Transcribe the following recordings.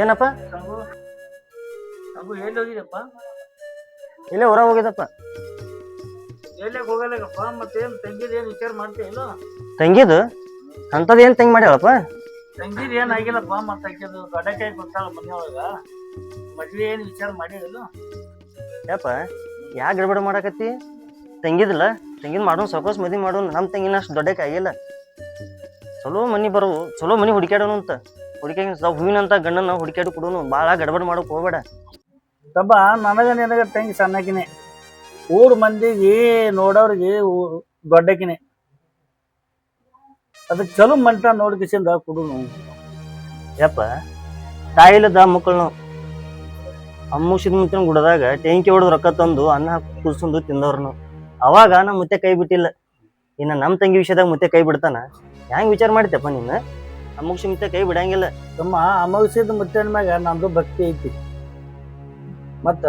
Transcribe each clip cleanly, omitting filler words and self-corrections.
ಏನಪ್ಪ? ಅಬ್ಬು ಎಲ್ಲಿ ಹೋಗಿದಪ್ಪ? ಇಲ್ಲೇ ಹೊರ ಹೋಗಿದಪ್ಪ. ಎಲ್ಲೇ ಹೋಗಲ್ಲಪ್ಪ. ಮತ್ತೇನು ತಂಗಿದ ಏನು ವಿಚಾರ ಮಾಡ್ತೀಯ ಇಲ್ಲ? ತಂಗಿದು ಅಂಥದ್ದು ಏನು ತಂಗಿ ಮಾಡ್ಯಾಳಪ್ಪ? ತಂಗಿದ ಏನಾಗಿಲ್ಲಪ್ಪ. ಮತ್ತೆ ತಂಗಿದು ಗಡ್ಡಕಾಯಿ ಗೊತ್ತಾಳ ಮನೆಯೊಳಗ. ಮದ್ವೆ ಏನು ವಿಚಾರ ಮಾಡಿಲ್ಲ? ಯಪ್ಪ ಯಾಕೆ ಗಡ್ಬಡ ಮಾಡಾಕತ್ತಿ? ತಂಗಿದಿಲ್ಲ, ತಂಗಿನ ಮಾಡೋನು ಸೊಕೋಸ್ ಮದುವೆ ಮಾಡೋನು. ನಮ್ಮ ತಂಗಿನ ಅಷ್ಟು ದೊಡ್ಡಕ್ಕೆ ಆಗಿಲ್ಲ. ಚಲೋ ಮನೆ ಬರೋವು, ಚಲೋ ಮನೆ ಹುಡುಕ್ಯಾಡೋನು ಅಂತ. ಹುಡುಕ್ಯಾಗ ಹೂವಿನಂತ ಗಂಡನ ಹುಡುಕ್ಯಾಡು ಕೊಡೋನು. ಭಾಳ ಗಡ್ಬಡ ಮಾಡೋಕೆ ಹೋಗ್ಬೇಡ. ತಬ್ಬ ನಿನಗ ತಂಗಿ ಸಣ್ಣಕಿನೇ, ಊರ್ ಮಂದಿಗೆ ನೋಡೋರಿಗೆ ದೊಡ್ಡಕಿನೇ. ಅದಕ್ಕೆ ಚಲೋ ಮಂಟ ನೋಡ್ಕಿಸಿಂದ ಕುಡುನು. ಯಪ್ಪ ತಾಯಿಲದ ಮಕ್ಕಳು ಅಮ್ಮುಸಿದ ಮುಂಚಿನ ಗುಡದಾಗ ಟೆಂಕಿ ಹೊಡೆದು ರೊಕ್ಕ ತಂದು ಅನ್ನ ಹಾಕಿ ಕುಡ್ಸೊಂದು ತಿಂದವ್ರು ನಾವು. ಅವಾಗ ನಮ್ಮ ಮುತ್ತೆ ಕೈ ಬಿಟ್ಟಿಲ್ಲ. ಇನ್ನು ನಮ್ಮ ತಂಗಿ ವಿಷಯದಾಗ ಮುತ್ತೆ ಕೈ ಬಿಡ್ತಾನ? ಹೆಂಗೆ ವಿಚಾರ ಮಾಡ್ತಪ್ಪ ನೀನು? ಅಮ್ಮುಸಿ ಮುತ್ತೆ ಕೈ ಬಿಡಂಗಿಲ್ಲ. ತಮ್ಮ ಅಮೌಸಿದ ಮುತ್ತಿನ ಮ್ಯಾಗ ನಂದು ಭಕ್ತಿ ಐತಿ. ಮತ್ತ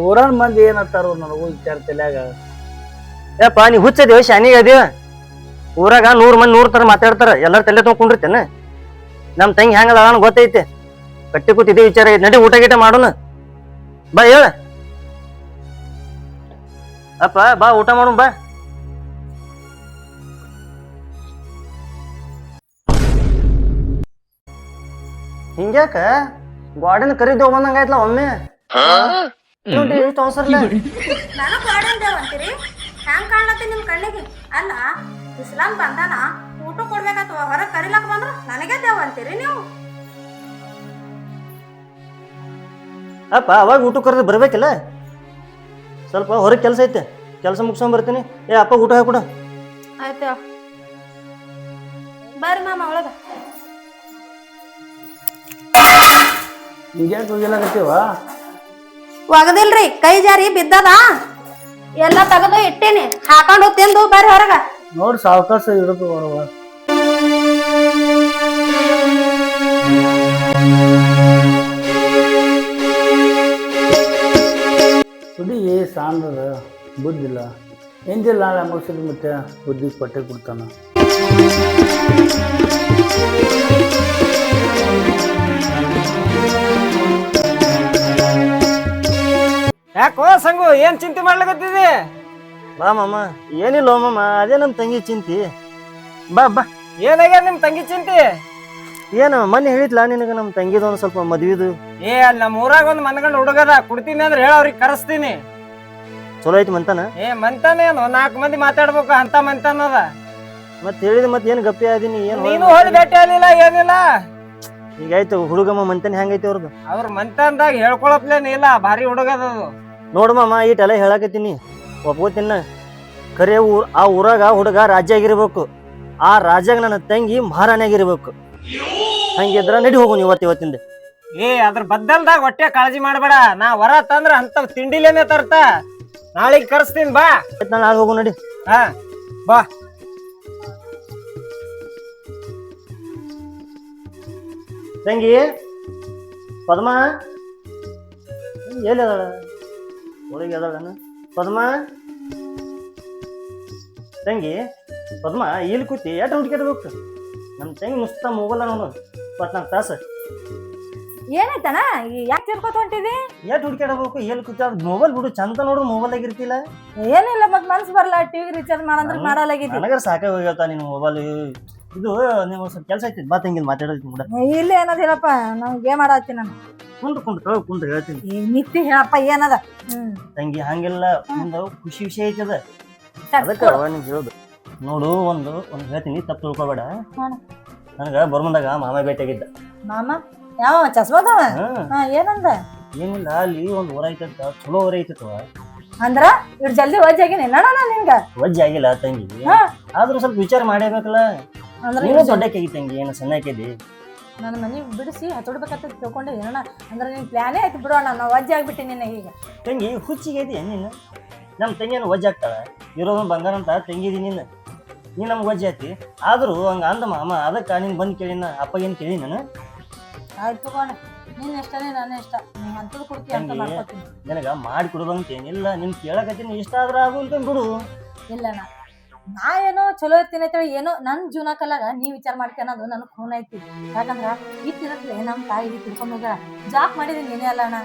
ಊರನ್ ಮಂದಿ ಏನತ್ತಾರ ನನಗೂ ವಿಚಾರ ತಲ್ಯಾಗ. ಯಪ್ಪ ನೀ ಹುಚ್ಚದೇವ ಶಾನಿಗೆ ಅದೇವ. ಊರಾಗ 100 ಮಂದಿ 100 ಥರ ಮಾತಾಡ್ತಾರ. ಎಲ್ಲರ ತಲೆ ತೊಗೊಂಡಿರ್ತೇನೆ. ನಮ್ಮ ತಂಗಿ ಹೆಂಗದ ಅವನು ಗೊತ್ತೈತೆ. ಕಟ್ಟಿ ಕೂತಿದ್ದೆ ವಿಚಾರ ಐತೆ. ನಡಿ ಊಟ ಗೀಟ ಮಾಡೋಣ. ಬಾ ಹೇಳ ಅಪ್ಪ, ಬಾ ಊಟ ಮಾಡೋಣ ಬಾ. ಹಿಂಗ್ಯಾಕ ಗಾರ್ಡನ್ ಕರೀದ್ ಹೋಗ್ಬಂದಂಗಾಯ್ತಲ್ಲ ಒಮ್ಮೆ. ನೋಡಿ ಎಷ್ಟು ಅವಸರ ಇಲ್ಲ. ನಾನು ಗಾರ್ಡನ್ ದೇವ್ ಅಂತೀರಿ? ಹೆಂಗ್ ಕಾಣತ್ತೆ ನಿಮ್ ಕಣ್ಣಿಗೆ? ಅಲ್ಲ, ಇಸ್ಲಾಂ ಬಂದಾನ ಊಟ ಕೊಡ್ಬೇಕಂತ ಹೊರಗೆ ಕರಿಲಕ್ ಬಂದ್ರು ನನಗೆ ದೇವ್ ಅಂತೀರಿ ನೀವು? ಅಪ್ಪ ಅವಾಗ ಊಟ ಕರೆದು ಬರ್ಬೇಕಿಲ್ಲ. ಸ್ವಲ್ಪ ಹೊರಗೆ ಕೆಲಸ ಐತೆ, ಕೆಲಸ ಮುಗಿಸ್ಕೊಂಡ್ ಬರ್ತೀನಿ. ಏ ಅಪ್ಪ ಊಟ ಹಾಕೊಡ. ಆಯ್ತು ಬರ್ರಿ ಮಾಮ ಒಳಗ. ಹಿಂಗ್ಯಾಕೆ ಹೋಗಿಲಾಗತ್ತೀವ? ಒಗದಿಲ್ರಿ, ಕೈ ಜಾರಿ ಬಿದ್ದದ. ಎಲ್ಲ ತೆಗೆದು ಇಟ್ಟೇನಿ, ಹಾಕೊಂಡು ತಿಂದು ಬರ್ರಿ ಹೊರಗ. ನೋಡಿ ಸಾವಕಾಶ ಇಡೋದು ಬರುವ. ಹುಡುಗಿ ಸಾಂದದ ಬುದ್ಧಿಲ್ಲ, ಎಂದಿಲ್ಲ. ನಾಳೆ ಮುಗಿಸಿದ ಮತ್ತೆ ಬುದ್ಧಿ ಪಟ್ಟೆ ಕೊಡ್ತಾನ. ಯಾಕೋ ಸಂಗು, ಏನ್ ಚಿಂತೆ ಮಾಡ್ಲಿಕತ್ತಿದಿ? ಬಾ ಮಾಮ. ಏನಿಲ್ಲ ಮಾಮ, ಅದೇ ನಮ್ಮ ತಂಗಿ ಚಿಂತಿ. ಬಾ ಬಾ. ಏನಾಗ್ಯಾರ ನಿಮ್ ತಂಗಿ ಚಿಂತೆ? ಏನು ಮೊನ್ನೆ ಹೇಳಿದ್ಲ ನಿನಗೆ ನಮ್ಮ ತಂಗಿದು ಒಂದು ಸ್ವಲ್ಪ ಮದ್ವಿದು? ಅಲ್ಲಿ ನಮ್ಮ ಊರಾಗ ಒಂದ್ ಮನಗಂಡ್ ಹುಡುಗದ, ಕುಡ್ತೀನಿ ಅಂದ್ರೆ ಹೇಳ ಅವ್ರಿಗೆ ಕರೆಸ್ತೀನಿ. ಚಲೋ ಐತಿ ಮಂತಾನ? ಮಂತಾನೆ 4 ಮಂದಿ ಮಾತಾಡ್ಬೇಕು ಅಂತ ಮಂತಾನದ. ಮತ್ತೆ ಹೇಳಿದ ಮತ್ತೆ ಏನು ಗಪ್ಪಿ ಆದಿನಿ? ಏನು ನೀನು ಹೋಗಿ ಭೇಟಿ ಆಗ್ಲಿಲ್ಲ, ಏನಿಲ್ಲ. ಈಗಾಯ್ತು ಹುಡುಗಮ್ಮ ಮಂತಾನೆ ಹೆಂಗೈತಿ ಅವ್ರದ್ದು? ಅವ್ರ ಮಂತಾನ್ದಾಗ ಹೇಳ್ಕೊಳಪ್ಲೇನ ಇಲ್ಲ, ಭಾರಿ ಹುಡುಗದದು. ನೋಡು ಮಾಮ, ಈಟೆಲ್ಲ ಹೇಳಕತ್ತೀನಿ, ಒಪ್ಕೋತಿನ. ಖರೆ ಆ ಊರಾಗ ಹುಡುಗ ರಾಜ್ಯ ಆಗಿರ್ಬೇಕು. ಆ ರಾಜ್ಯಾಗ ನನ್ನ ತಂಗಿ ಮಹಾರಾಣಿ ಆಗಿರ್ಬೇಕು. ಹಂಗಿದ್ರ ನಡಿ ಹೋಗು ಇವತ್ತಿಂದ. ಅದ್ರ ಬದ್ದಲ್ದಾಗ ಹೊಟ್ಟೆ ಕಾಳಜಿ ಮಾಡ್ಬೇಡ. ನಾ ಹೊರ ತಂದ್ರ ಅಂತ ತಿಂಡಿಲೇನೆ ತರ್ತ. ನಾಳೆಗ್ ಕರ್ಸ್ತೀನಿ ಬಾ. ನಾಳೆ ಹೋಗು ನಡಿ. ಹಾ ಬಾ. ತಂಗಿ ಪದ್ಮ ಎಲ್ಲಿ ಅದಾಳ? ಒಳಗೆ ಅದಾಳನ ಪದ್ಮ? ತಂಗಿ ಪದ್ಮ ಇಲ್ಲಿ ಕೂತಿ ಎಷ್ಟು ಹುಡುಕಿಡ್ಬೇಕು? ನಮ್ಮ ತಂಗಿ ಮುಸ್ತ ಮೊಬೈಲ್ ಅನ್ನೋದು 24 ತಾಸು. ಏನಾಯ್ತಣ್ಣ, ಯಾಕೆ ತಿರ್ಕೋತ ಹೊಂಟಿದಿ? ಎಷ್ಟು ಹುಡುಕಾಡಬೇಕು? ಎಲ್ಲಿ ಕೂತಿ ಅದು ಮೊಬೈಲ್ ಬಿಡು, ಚಂದ ನೋಡ್ರಿ ಮೊಬೈಲ್ ಆಗಿರ್ತಿಲ್ಲ. ಏನಿಲ್ಲ, ಮತ್ ಮನ್ಸು ಬರಲ್ಲ. TV recharge ಮಾಡಂದ್ರೆ ಮಾಡಲಾಗಿದ್ದಿ. ನನಗರ ಸಾಕಾಗಿ ಹೋಗ್ಯಾವ ನಿನ್ನ ಮೊಬೈಲ್. ಇದು ನೀವು ಸ್ವಲ್ಪ ಕೆಲಸ ಐತಿ, ಬಾ ತಂಗಿ ಮಾತಾಡೋದು ಕೂಡ. ಇಲ್ಲ ಏನದಿಲ್ಲಪ್ಪ, ನಾವು ಗೇಮ್ ಆಡತ್ತೀನಿ ನಾನು. ಕುಂಡ್ರು ಹೇಳ್ತೀನಿ. ನಿತ್ತಿ ಹೇಳಪ್ಪ ಏನದ? ತಂಗಿ ಹಂಗಿಲ್ಲ, ಒಂದು ಖುಷಿ ವಿಷಯ ಐತದ. ಅದಕ್ಕೆ ನಿಂಗೆ ಹೇಳೋದು. ನೋಡು, ಒಂದು ಹೇಳ್ತೀನಿ, ತಪ್ಪು ತಿಳ್ಕೊಬೇಡ. ನನಗೆ ಬರ್ಮಂದಾಗ ಮಾಮ ಭೇಟಿಯಾಗಿದ್ದ. ಮಾಮ ಯಾವ ಚಸ್ಮದವ? ಏನಂದ? ಏನಿಲ್ಲ, ಅಲ್ಲಿ ಒಂದು ಊರ ಐತಂತ, ಚಲೋ ಊರ ಐತವ. ಅಂದ್ರ ಇಡ್ ಜಲ್ದಿ ವಜ್ಜ ಆಗಿನಿ ನೋಡೋಣ. ನಿನ್ಗ ವಜ್ಜ ಆಗಿಲ್ಲ ತಂಗಿ, ಆದ್ರೂ ಸ್ವಲ್ಪ ವಿಚಾರ ಮಾಡೇಬೇಕಲ್ಲ. ನೀನು ದೊಡ್ಡಕ್ಕೆ ತಂಗಿ, ಏನು ಸಣ್ಣಕ್ಕಿದ್ದಿ. ನನ್ನ ಮನೆ ಬಿಡಿಸಿ ಹತ್ತೊಡ್ಬೇಕಂತ ತಿಳ್ಕೊಂಡೆ ಏನಣ್ಣ. ಅಂದ್ರೆ ನಿನ್ ಪ್ಲಾನೇ ಆಯ್ತು ಬಿಡೋಣ. ನಾವು ವಜ್ಜೆ ಆಗ್ಬಿಟ್ಟಿನಿ ಈಗ. ತಂಗಿ ಹುಚ್ಚಿಗೆ ಇದೆಯಾ ನೀನು? ನಮ್ಮ ತಂಗಿಯನ್ನು ವಜ್ಜೆ ಆಗ್ತಾಳ. ಇರೋದು ಬಂಗಾರ ಅಂತ ತಂಗಿದಿ ನೀನು ನಮ್ಗೆ ವಜ್ಜೆ ಆಯ್ತಿ. ಆದ್ರೂ ಹಂಗ ಅಂದ ಮಾಮ, ಅದಕ್ಕೆ ನೀನು ಬಂದು ಕೇಳಿನ ಅಪ್ಪ ಏನು ಕೇಳಿ ನಾನು. ಆಯ್ತು ತಗೋಣ, ನೀನ್ ಇಷ್ಟನೇ ನಾನು ಇಷ್ಟ. ನೀವು ಅಂತದ್ ಕೊಡ್ತೀವಿ ಅಂತ ಮಾಡ್ಕೊತೀನಿ. ನನಗೆ ಮಾಡಿ ಕೊಡುವಂತ ಏನಿಲ್ಲ, ನಿಮ್ ಕೇಳಕತ್ತೀನಿ. ಇಷ್ಟ ಆದ್ರೆ ಆಗು ಅಂತ ಬಿಡು. ಇಲ್ಲಣ್ಣ, ನಾ ಏನೋ ಚಲೋ ಇರ್ತೀನಿ ಅಂತೇಳಿ ಏನೋ ನನ್ ಜೀವನ ಕಲಾಗ ನೀವ್ ವಿಚಾರ ಮಾಡ್ತಿ ಅನ್ನೋದು ನನಗ್ ಖೂನ್ ಐತಿ. ಯಾಕಂದ್ರ ಇತ್ತಿರತ್ಲೆ ನಮ್ ತಾಯಿ ತಿಳ್ಕೊಂಡ್ ಹೋಗ್ಯಾರ. ಜಾಕ್ ಮಾಡಿದೀನಿ ಏನೇ ಅಲ್ಲ ಅಣ್ಣ.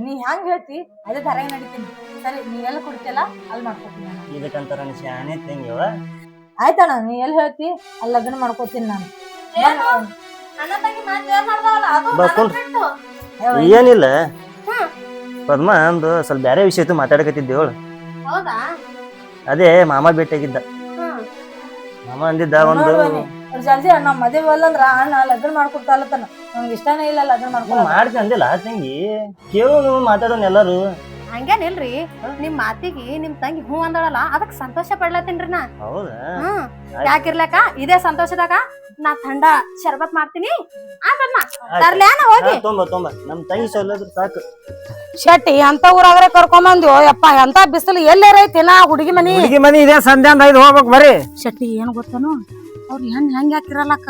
ನೀ ಹೆಂಗ್ ಹೇಳ್ತಿ ಅದೇ ದಾರಾಗ ನಡಿತೀನಿ. ಸರಿ ನೀ ಎಲ್ಲಿ ಕೊಡ್ತಿಯಲ್ಲ ಅಲ್ಲಿ ಮಾಡ್ಕೊತೀನಿ ನಾನು. ಇದಕ್ಕಂತಾರ ಶಾನೆ ತಂಗಿವ. ಆಯ್ತಣ್ಣ ನೀ ಎಲ್ಲಿ ಹೇಳ್ತಿ ಅಲ್ಲಿ ಲಗ್ನ ಮಾಡ್ಕೋತೀನಿ ನಾನು. ಏನು ಅಣ್ಣ ತಂಗಿ ಮಾತು ಜೋರ್ ಮಾಡ್ದಾವಲ್ಲ ಅದು ಬಾ, ನನಗ್ ಕುಂಡ್ರು. ಬಿಟ್ಟು. ಏನಿಲ್ಲ ಪದ್ಮ ಒಂದು ಸ್ವಲ್ಪ ಬೇರೆ ವಿಷಯ ಇತ್ತು ಮಾತಾಡಕತ್ತಿದ್ದೇವಳು. ಹೌದಾ? ಅದೇ ಮಾಮ ಭೇಟಿಯಾಗಿದ್ದ. ಹ್ಮ್. ಮಾಮ ಅಂದಿದ್ದ ಒಂದು ನೋಡ್ಬನ್ನಿ ಅವ್ರು ಜಲ್ದಿ ಅಣ್ಣ ಮದುವೆ ಅಲ್ಲಂದ್ರ ಅಣ್ಣ ಲಗ್ನ ಮಾಡ್ಕೊಡ್ತಾಲತ್ತನ. ನಂಗೆ ಇಷ್ಟನೇ ಇಲ್ಲ ಲಗ್ನ ಮಾಡ್ಕೊಳ. ಮಾಡ್ತಿ ಅಂದಿಲ್ಲ ತಂಗಿ, ಕೇಳು ಮಾತಾಡೋನ್ ಎಲ್ಲಾರು. ಹಂಗೇನಿಲ್ರಿ ನಿಮ್ ಮಾತಿಗೆ ನಿಮ್ ತಂಗಿ ಹೂ ಅಂದಳಲ್ಲ ಅದಕ್ ಸಂತೋಷ ಪಡ್ಲತ್ತೀನ್ರಿ ನಾ. ಹೌದಾ? ಹ್ಮ್ ಯಾಕಿರ್ಲಕ್ಕ ಇದೇ ಸಂತೋಷದಾಗ ನಾ ಥಂಡ ಶರ್ಬತ್ ಮಾಡ್ತೀನಿ. ಆಯ್ತಮ್ಮ ತರ್ಲ್ಯಾನ ಹೋಗಿ. ತೊಂಬ ನಮ್ ತಂಗಿ ಸೊಲ್ಲದ್ರ ಸಾಕು. ಶೆಟ್ಟಿ ಅಂತ ಊರಾಗ್ರೆ ಕರ್ಕೊಂಬಂದ್ಯೋ ಯಪ್ಪ. ಎಂತ ಬಿಸಿಲು ಎಲ್ಲಾರ ಐತಿ ನಾ ಹುಡುಗಿ ಮನಿ. ಹುಡುಗಿ ಮನಿ ಇದೆ ಸಂಧ್ಯಾಂದ 5 ಹೋಗ್ಬೇಕು ಬರ್ರಿ. ಶೆಟ್ಟಿ ಏನ್ ಗೊತ್ತೇನು ಅವ್ರ ಹೆಂಗ್ ಯಾಕಿರಲ್ಲಕ್ಕ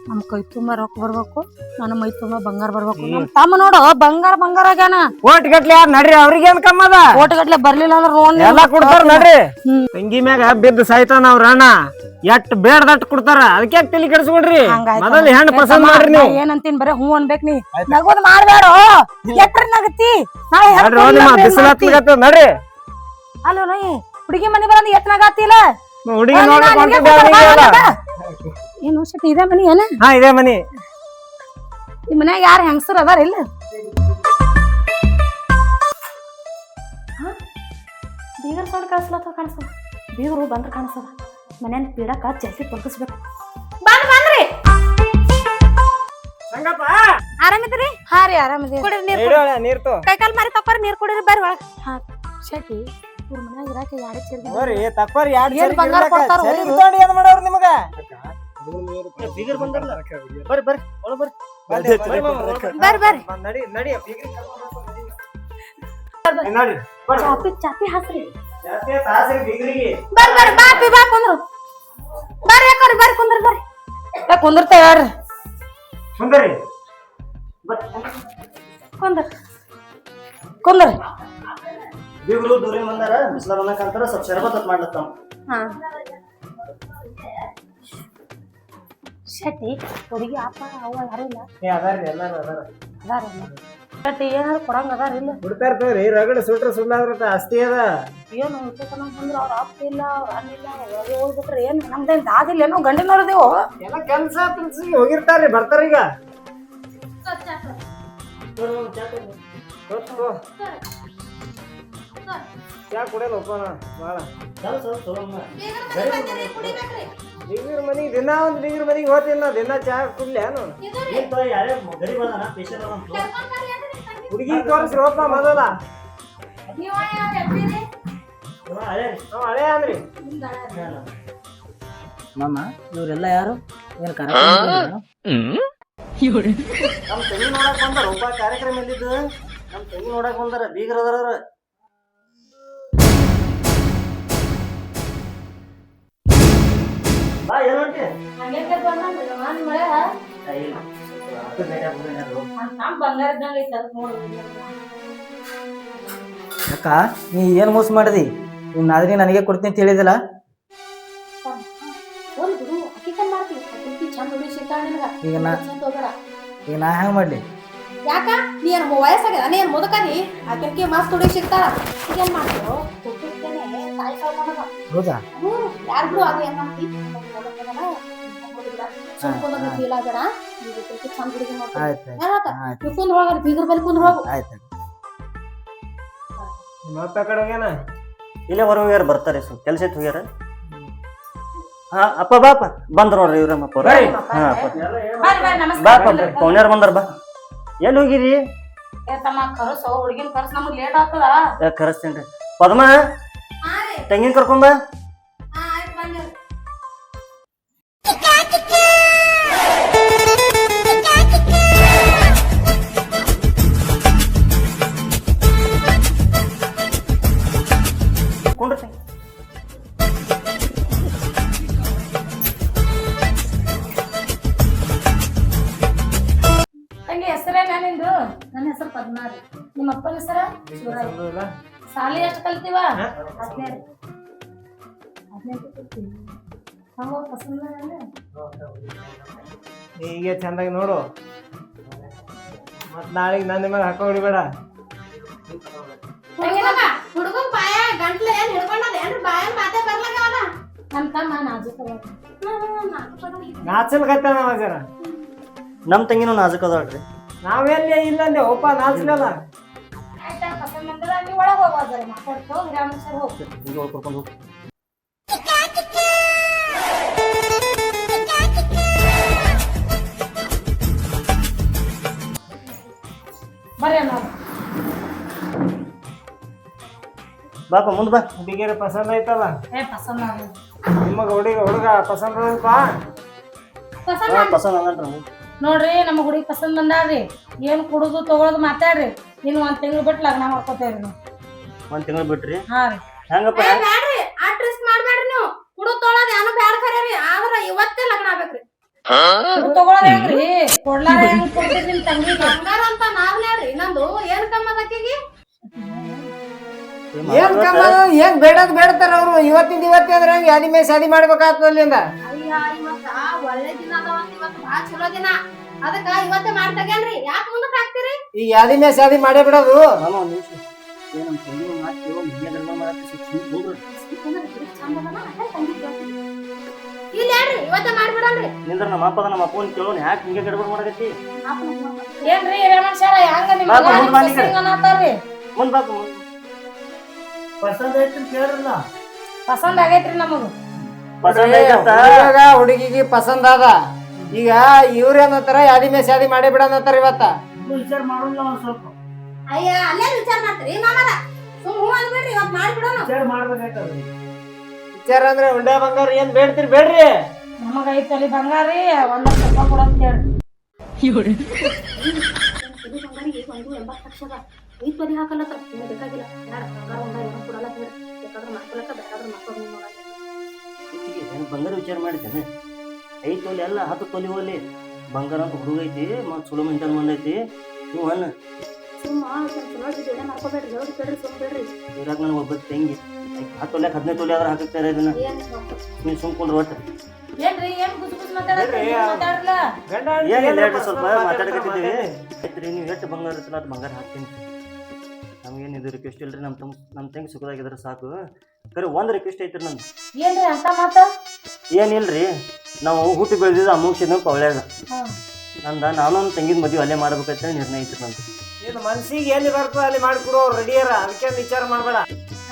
ನಮ್ ಕೈ ತುಂಬಾ ರೊಕ್ಕ ಬರ್ಬೇಕು, ನನ್ನ ಮೈ ತುಂಬಾ ಬಂಗಾರ ಬರ್ಬೇಕು. ನಮ್ ತಮ್ಮ ನೋಡು ಬಂಗಾರ ಆಗ್ಯಾನ. ಓಟ್ ಗಟ್ಲೆ ಯಾರು ನಡ್ರಿ, ಅವ್ರಿಗೆ ಏನ್ ಕಮ್ಮ ಅದ? ಓಟುಗಟ್ಲೆ ಬರ್ಲಿಲ್ಲ ಅಂದ್ರ ನೋಡ್ ಎಲ್ಲಾ ಕೊಡ್ತಾರ ನಡ್ರಿ. ತಂಗಿ ಮ್ಯಾಗ ಬಿದ್ದು ಸಾಯ್ತಾನ ಅವ್ರ ಅಣ್ಣ. ಎಷ್ಟ್ ಬೇಡದಟ್ ಕೊಡ್ತಾರ, ಅದಕ್ಕೆ ತಲೆ ಕೆಡಿಸ್ಕೊಡ್ರಿ. ಮೊದಲು ಹೆಣ್ಣು ಪಸಂದ್ ಮಾಡ್ರಿ ನೀವು. ಏನಂತೀನಿ ಬರೇ ಹೂ ಅನ್ಬೇಕ್ ನೀ. ನಗೋದ್ ಮಾಡ್ಬೇಡ ಎಟ್ರ ನಗತಿ ನಾಳೆ ನಡ್ರಿ ನಿಮ್ಮ ಬಿಸಿಲು ಹತ್ಲಿಕತ್ತದ ನಡ್ರಿ. ಅಲ್ಲೋ ನೋಯ್ ಹುಡುಗಿ ಮನಿ ಬರಂದ್ ಎಟ್ ನಗಾತಿಲ್ಲ. ಹುಡುಗಿ ನೋಡಕ್ ಏನು ಶೆಟ್ಟಿ ಇದೇ ಮನಿ ಏನ? ಹಾ ಇದೇ ಮನಿ. ಈ ಮನ್ಯಾಗ ಯಾರ ಹೆಂಗಸರು ಅದಾರ ಇಲ್ಲ? ಬೀಗರ್ ಸೌಂಡ್ ಕಳ್ಸ್ಲತ್ತ ಕಾಣಿಸ್ತದ. ಬೀಗರು ಬಂದ್ರ ಕಾಣಿಸ್ತದ. ಮನ್ಯಾನ ಪೀಡಕ ಜಲ್ದಿ ತೊಲಗಿಸ್ಬೇಕು. ಬಂದ್ರಿ ಸಂಗಪ್ಪ ಆರಾಮಿದ್ರಿ? ಹಾ ರೀ ಆರಾಮದಿ. ಕುಡಿರಿ ನೀರ್ ಇಡೋಳ ನೀರ್ ತೋ. ಕೈಕಾಲ್ ಮಾರಿ ತಕ್ಕೋರಿ ನೀರ್ ಕುಡಿರಿ ಬರ್ರಿ ಒಳಗ. ಹಾ ಶೆಟ್ಟಿ ಇವ್ರ ಮನ್ಯಾಗ ಇರಾಕ ಯಾರೇ ಸೇರ್ಗಿ ಹೋರಿ ತಕ್ಕೋರಿ ಏನ್ ಬಂಗಾರ ಕೊಡ್ತಾರ ಹೋರಿ. ಏನ್ ಮಾಡೋರು ನಿಮಗ? ಬೀಗರ್ ಬಂದಾರಲ್ಲ, ಬರ್ರಿ ಒಳ ಬರ್ರಿ. ಬರ್ರಿ ನಡಿ ನಡಿ ನಡಿ ಚಾಪಿ ಹಾಕ್ರಿ. ಬರ್ರಿ ಬಾಪಿ ಬಾ ಕುಂದ್ರು. ಬರ್ರಿ ಯಾಕೋರಿ ಬರ್ರಿ ಕುಂದ್ರಿ ಬರ್ರಿ. ಕುಂದಿರ್ತೇವ ಹೇಳ್ರಿ. ಮುಂದರಿ ಕುಂದ್ರಿ ಬೀಗರು ದೂರಿನ ಬಂದಾರ, ಬಿಸ್ಲಾರ ಅನ್ನಕಂತಾರ ಸ್ವಲ್ಪ ಶರಬತ್ ಮಾಡ್ಲತ್ತಾವ. ಹಾ ಶೆಟ್ಟಿ ಹುಡುಗಿ ಅಪ್ಪ ಅವ್ವ ಯಾರು ಇಲ್ಲ ಅದಾರ್ರಿ ಎಲ್ಲಾರು ಅದಾರ. ಅದಾರಲ್ಲ. ಶೆಟ್ಟಿ ಏನಾದ್ರು ಕೊಡಂಗ ಅದಾರ ಇಲ್ಲ? ಬಿಡ್ತಾರ ತಗೋರಿ, ರಗಡ ಸುಟ್ರ ಸುಳ್ಳಾದ್ರ ಆಸ್ತಿ ಅದ. ಏನು ಬಂದ್ರ ಅವ್ರ ಅಪ್ಪ ಇಲ್ಲ ಅವ್ರ ಅಣ್ಣ ಇಲ್ಲ ಅವ್ರು ಹೋಗ್ಬಿಟ್ರೆ ಏನ್ ನಮ್ದೇನ್ ದಾದಿಲ್ಲ ಏನೋ ಗಂಡಿನವ್ರದೇವು. ಎಲ್ಲ ಕೆಲ್ಸ ಪಿಲ್ಸಿಗೆ ಹೋಗಿರ್ತಾರ್ರಿ, ಬರ್ತಾರ ಈಗ. ಚಾ ಕುಡಿಯಲ್ಲಪ್ಪ ಬಾಳ. ಬೀಗರ್ ಮನಿಗೆ ದಿನ ಒಂದ್ ಬೀಗರ್ ಮನಿಗೆ ಹೋತಿಲ್ಲ, ದಿನ ಚಾ ಕುಡ್ಲೇನು? ಹುಡುಗಿ ತೋರಿಸ್ರಪ್ಪ ಮೊದಲ. ನಾವ್ ಹಳೆ ಅಂದ್ರಿ. ಮಾಮ ಇವ್ರೆಲ್ಲ ಯಾರು? ಏನ್ ನಮ್ ತಂಗಿ ನೋಡಕ್ ಬಂದಾರ, ಒಬ್ಬ ಕಾರ್ಯಕ್ರಮ ಎಲ್ಲಿದ್ದು ನಮ್ ತಂಗಿ ನೋಡಕ್ ಬಂದಾರ, ಬೀಗರ್ ಅದಾರ. ಬಾ ಏನ್ ಹೊಂಟಿ? ಅಕ್ಕ ನೀ ಏನ್ ಮೋಸ ಮಾಡಿದಿ? ಇನ್ ಆದ್ರೆ ನನಗೆ ಕೊಡ್ತೀನಿ ಅಂತ ಹೇಳಿದಿಲ್ಲ. ಈಗ ನಾ ಹೆಂಗ್ ಮಾಡ್ಲಿ? ಯಾಕ ನೀ ಏನ್ ವಯಸ್ಸಾಗ್ಯದ ನೀ ಏನ್ ಮುದಕನಿ ಆಕೆನ್ಕಿ ಮಸ್ತ್ ಹುಡುಗಿ ಸಿಗ್ತಾರ. ಏನ್ ಮಾಡ್ತೀರೋ ತಾಯಿ ಸಾಕೊಂಡದ. ಹೌದಾ? ಯಾರಿಗೂ ಅದು ಏನ್ ಮಾಡ್ತಿ ಫೀಲ್ ಆಗಬೇಡ. ಚಂದ ಹುಡುಗಿ ನೋಡ್ತೀನಿ ಕುಂದ್ರ ಹೋಗ ಬೀಗರ್ ಬಲ್ಲಿ ಕುಂದ್ರ ಹೋಗು. ಆಯ್ತು ನಿಮ್ಮ ಅಪ್ಪ ಕಡೆ ಹೋಗ್ಯಾನ? ಇಲ್ಲೇ ಹೊರ ಹೋಗ್ಯಾರ, ಬರ್ತಾರೆ ಸ್ವಲ್ಪ ಕೆಲ್ಸ ಇತ್ತು ಹೋಗ್ಯಾರ. ಹಾ ಅಪ್ಪ ಬಾಪ ಬಂದ್ರ ನೋಡ್ರಿ ಇವ್ರಮ್ಮ ಅಪ್ಪ. ಹಾ ಅಪ್ಪ ಬಾಪ ಪೌನ್ಯಾರ ಬಂದಾರ, ಬಾ. ಎಲ್ಲಿ ಹೋಗಿರಿ? ಕರ್ಸೋ ಹುಡುಗಿನ ಕರ್ಸ್ ನಮಗ್ ಲೇಟ್ ಆಗ್ತದ. ಕರೆಸ್ತೇನ್ರಿ. ಪದ್ಮ ತಂಗಿನ ಕರ್ಕೊಂಬ. ಹೆಸರೇನಿಂದು? ನನ್ನ ಹೆಸರು ಪದ್ಮಾರಿ. ನಿಮ್ಮ ಅಪ್ಪನ ಹೆಸರ? ಸಾಲಿ ಎಷ್ಟು ಕಲ್ತೀವ? ಹೀಗೆ ಚಂದಾಗಿ ನೋಡು ಮತ್ ನಾಳೆಗೆ ನನ್ನ ಮೇಲೆ ಹಾಕೋ ಹೊಡಿಬೇಡ. ಹುಡುಗನ್ ಬಾಯ ಗಂಟ್ಲ ಏನ್ ಹಿಡ್ಕೊಂಡದ ಏನ್ರಿ ಬಾಯ ಮಾತೆ ಬರ್ಲಾಗವಲ್ಲ ಅಂತ ನಾಜೂಕ ನಾಚಲ್ಕತ್ತ ನಾವ ಜರ ನಮ್ ತಂಗಿನೂ ನಾಜುಕ್ ಅದಾಳ್ರಿ. ನಾವೆಲ್ಲಿ ಇಲ್ಲ ಅಂದೆ ಒಪ್ಪ ನಾಚಲಲ್ಲ. ಆಯ್ತಾ ಪಸಂದ್ ಬಂದ್ರ ನೀ ಒಳಗ್ ಹೋಗೋದ್ರ ಮಾತಾಡ್ಕೋ ಗ್ರಾಮ ಸರ್ ಹೋಗ್ ಈಗ ಒಳಗ್ ಕರ್ಕೊಂಡ್ ಹೋಗ್. ಬರ್ರಿ ನಾವು ಬಾಪ ಮುಂದ್ ಬಾ. ಹುಡುಗಿಯರ ಪಸಂದ್ ಐತಲ್ಲ ಪಸಂದ್ ಆಗ್ಲಿ ನಿಮಗ ಹುಡುಗ ಪಸಂದ್ ಅದಲ್ಪ. ಪಸಂದ್ ಅಂದ್ರಿ ನೋಡ್ರಿ ನಮ್ಮ ಹುಡುಗಿ ಪಸಂದ್ ಬಂದಾಳ್ರಿ. ಏನ್ ಕುಡುದು ತಗೊಳದು ಮಾತಾಡ್ರಿ. ಇನ್ನು 1 ತಿಂಗಳು ಬಿಟ್ಟು ಲಗ್ನ ಮಾಡ್ಕೋತೇವ್ರಿ ನಾವು. 1 ತಿಂಗಳು ಬಿಟ್ರಿ ಹಾ ರೀ ಹೆಂಗಪ್ಪ? ಬ್ಯಾಡ್ರಿ ಆಟ್ ರಿಸ್ಕ್ ಮಾಡ್ಬೇಡ್ರಿ ನೀವು ಹುಡುಗ ತೊಳೋದ್ ಏನೋ ಬ್ಯಾಡ ಖರೇರಿ ಆದ್ರ ಇವತ್ತೇ ಲಗ್ನ ಆಗ್ಬೇಕ್ರಿ. ಕುಡುದ್ ತಗೊಳೋದ್ ಹೆಂಗ್ರಿ ಕೊಡ್ಲಾರ ಹೆಂಗ್ ಕೊಡ್ತೀರಿ ನಿಮ್ ತಂಗಿಗೆ? ಬಂಗಾರ ಅಂತ ನಾವ್ನ್ಯಾಡ್ರಿ ನಂದು ಏನ್ ಕಮ್ಮದ ಆಕಿಗೆ ಏನ್ ಕಮ್ಮ ಏನ್ ಬೇಡದ್ ಬೇಡ್ತಾರ ಅವ್ರು. ಇವತ್ತಿಂದ ಇವತ್ತೇ ಅಂದ್ರೆ ಹೆಂಗ್ ಯಾದಿ ಮೇಲೆ ಶಾದಿ ಮಾಡ್ಬೇಕಾಗ್ತದ ಅಲ್ಲಿಂದ. ಅಯ್ಯ ಇವತ್ತ ಒಳ್ಳೆ ದಿನ ಅದಾವಂತ ಇವತ್ತು ಬಾಳ ಚಲೋ ದಿನ ಅದಕ್ಕ ಇವತ್ತೇ ಮಾಡ್ತಾಗೇನ್ರಿ ಯಾಕೆ ಮುಂದಕ್ಕೆ ಹಾಕ್ತೀರಿ ಈ ಯಾದಿ ಮೇಲೆ ಶಾದಿ ಮಾಡೇ ಬಿಡೋದು. ಮಾಮ ಒಂದ್ ನಿಮಿಷ ಏ ನಮ್ ತಂಗಿ ಮಾತು ಮುಂದೆ ಗರ್ಮ ಮಾಡಕ್ಕೆ ಇಲ್ಲ ಹೇಳ್ರಿ ಇವತ್ತೇ ಮಾಡ್ಬಿಡಲ್ರಿ ನಿಂದ್ರ ನಮ್ಮ ಅಪ್ಪನ ಕೇಳೋಣ ಯಾಕೆ ಹಿಂಗೆ ಗಡ್ಬಡ್ ಮಾಡಕತ್ತಿ? ಏನ್ರಿ ರಮಣ್ ಹಂಗ ನಿಮ್ ಬಾಪ, ಮುಂದ್ ಬಾ ನೀನು. ಅನ್ನತಾರ್ರಿ. ಮುಂದ್ ಬಾಪ ಮುಂದ್. ಪಸಂದ್ ಐತಿ ಕೇಳ್ರಲ್ಲ. ಪಸಂದ್ ಆಗೈತ್ರಿ ನಮಗ. ಪಸಂದ್ ಐತಂತ? ಹುಡುಗ ಹುಡುಗಿಗೆ ಪಸಂದ್ ಅದ. ಈಗ ಇವ್ರೇನಂತಾರ ಯಾದಿ ಮೇಲೆ ಶಾದಿ ಮಾಡೇ ಬಿಡಂತಾರ ಇವತ್ತ. ವಿಚಾರ ಮಾಡೋಲ್ಲ ಒಂದ್ ಸ್ವಲ್ಪ ಅಯ್ಯ ಅಲ್ಲೇ ವಿಚಾರ ಮಾಡ್ತೀರಿ ಮಾಮರ ಸುಮ್ ಹೂ ಅಂದ್ಬಿಡ್ರಿ ಇವತ್ತು ಮಾಡ್ಬಿಡೋಣ ವಿಚಾರ ಮಾಡ್ಬೇಕಾಯ್ತದ. ವಿಚಾರ ಅಂದ್ರೆ ಉಂಡೆ ಬಂಗಾರ ಏನ್ ಬೇಡ್ತೀರಿ ಬೇಡ್ರಿ. ನಮಗ ಐತಲ್ಲಿ ಬಂಗಾರಿ 1 ಲಕ್ಷ ರೂಪಾಯಿ ಕೊಡಂತ ಹೇಳ್ರಿ. ಬಂಗಾರಿಗೆ 1.80 ಲಕ್ಷದ 5 ತೊಲಿ ಹಾಕಲತ್ತ ಏನು ಬೇಕಾಗಿಲ್ಲ ಯಾರು ಬಂಗಾರ ಒಂದ ಏನೋ ಕೊಡಲ್ಲ ಬೇಡ ಬೇಕಾದ್ರೆ ಮಾಡ್ಕೊಳಕ ಬೇಕಾದ್ರೆ ಮಾಡ್ಕೊಂಡು ನೋಡಲ್ಲ ಈಚಿಗೆ ಏನ್ ಬಂಗಾರ ವಿಚಾರ ಮಾಡಿದ್ದೇನೆ? 5 ತೊಲಿ ಅಲ್ಲ 10 ತೊಲಿ ಹೋಲಿ ಬಂಗಾರ ಅಂತ ಹುಡುಗ ಐತಿ ಮತ್ ಸುಳು ಮೆಂಟಲ್ ಬಂದೈತಿ. ನೀವು ಅನ್ನ ಸುಮ್ಮ ಚಲೋ ಜೋಡೆ ಮಾಡ್ಕೋಬೇಡ್ರಿ ಹೇಳಿ ಕೇಳ್ರಿ ಸುಮ್ ಬಿಡ್ರಿ ಇರಾಗ ನನಗೆ ಒಬ್ಬ ತಂಗಿ 10 ತೊಲೆ 15 ತೊಲಿ ಆದ್ರೆ ಹಾಕುತ್ತಾರೆ ಇದನ್ನ. ಏನ್ ನೀವು ಸುಮ್ಕೊಂಡ್ರೆ ಒಟ್ಟು ಏನ್ರಿ ಏನ್ ಗುಜು ಗುಜು ಮಾತಾಡತ್ತೀರಿ? ಮಾತಾಡ್ರಲ್ಲ ಏನಿಲ್ಲ ಹೇಳ್ರಿ ಸ್ವಲ್ಪ ಮಾತಾಡಕತ್ತಿದ್ದೀವಿ. ಆಯ್ತ್ರಿ ನೀವು ಎಷ್ಟು ಬಂಗಾರ ಇರ್ತಲ್ಲ ಅದು ಬಂಗಾರ ಹಾಕ್ತೀನಿ. ನಮ್ಗೇನು ಇದು ರಿಕ್ವೆಸ್ಟ್ ಇಲ್ರಿ. ನಮ್ಮ ತಂಗಿ ಸುಖದಾಗಿದ್ರೆ ಸಾಕು. ಕರೆ ಒಂದು ರಿಕ್ವೆಸ್ಟ್ ಐತ್ರಿ ನಮ್ದು. ಏನ್ರಿ ಅಂತ ಮಾತ? ಏನಿಲ್ರಿ ನಾವು ಹುಟ್ಟಿ ಬೆಳೆದಿದ್ದು ಅಮೋಕ್ಷನ ಪವಳ್ಯಾಗ ನಾನು ನಮ್ಮ ತಂಗಿದ ಮದುವೆ ಅಲ್ಲೇ ಮಾಡ್ಬೇಕಂತ ನಿರ್ಣಯ ಐತ್ರಿ ನಂದು. ನೀನು ಮನ್ಸಿಗೆ ಎಲ್ಲಿ ಬರ್ತದ ಅಲ್ಲಿ ಮಾಡಿಕೊಡು ರೆಡಿಯಾರ. ಅದಕ್ಕೆ ವಿಚಾರ ಮಾಡ್ಬೇಡ.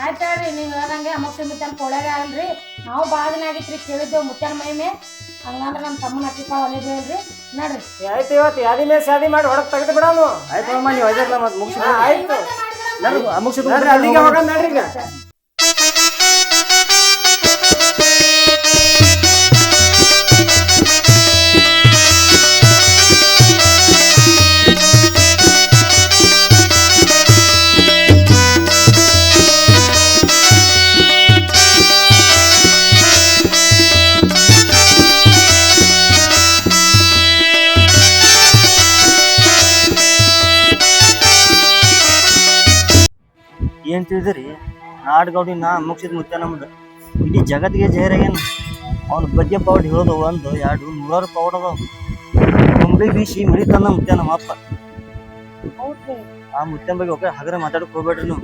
ಆಯ್ತು ಹೇಳ್ರಿ ನೀವು ಹೇಳ್ದಂಗೆ ಅಮೋಕ್ಷ ಮುತ್ಯಾನ ಕೊಡ್ಯಾಗ ಅಲ್ರಿ ನಾವು ಭಾಳ ದಿನ ಆಗಿತ್ರಿ ಕೇಳಿದ್ದೇವು ಮುತ್ಯಾನ ಮೈಮೆ. ಹಂಗಂದ್ರೆ ನಮ್ಮ ತಮ್ಮನ ಅಕ್ಕಿಪ್ಪ ಒಲಿದೆ ಹೇಳ್ರಿ ನೋಡ್ರಿ. ಆಯ್ತು ಇವತ್ತು ಯಾದಿ ಮೇಲೆ ಶಾದಿ ಮಾಡಿ ಹೊರಗೆ ತೆಗೆದು ಬಿಡೋನು. ಆಯ್ತು ಅಮ್ಮ ನೀವು ಅಜರ್ಲ ಮತ್ತೆ ಮುಗಿಸಿ ಆಯ್ತು ಅಮೋಕ್ಷ ಅಲ್ಲಿಗೆ ಹೋಗೋಣ ನಡ್ರಿ ಈಗ. ಏನ್ ತಿಳಿದ್ರಿ ನಾಡ್ಗೌಡಿ ನಾ ಮುಗಿಸಿದ ಮುತ್ಯ ನಮ್ದು ಇಡೀ ಜಗತ್ತಿಗೆ ಜೈರಾಗೇನು. ಅವ್ನ ಬಗ್ಗೆ ಪೌಡ್ ಹೇಳೋದು 1 2 100 ಪೌಡ್ ಅದಾವ. ಮುಂಬೈ ಬೀಸಿ ಮರಿ ತಂದ ಮುತ್ಯ ನಮ್ಮ ಅಪ್ಪ. ಆ ಮುತ್ಯನ ಬಗ್ಗೆ ಒಬ್ಬ ಹಗರ ಮಾತಾಡಕ್ ಹೋಗ್ಬೇಡ್ರಿ ನೀವು.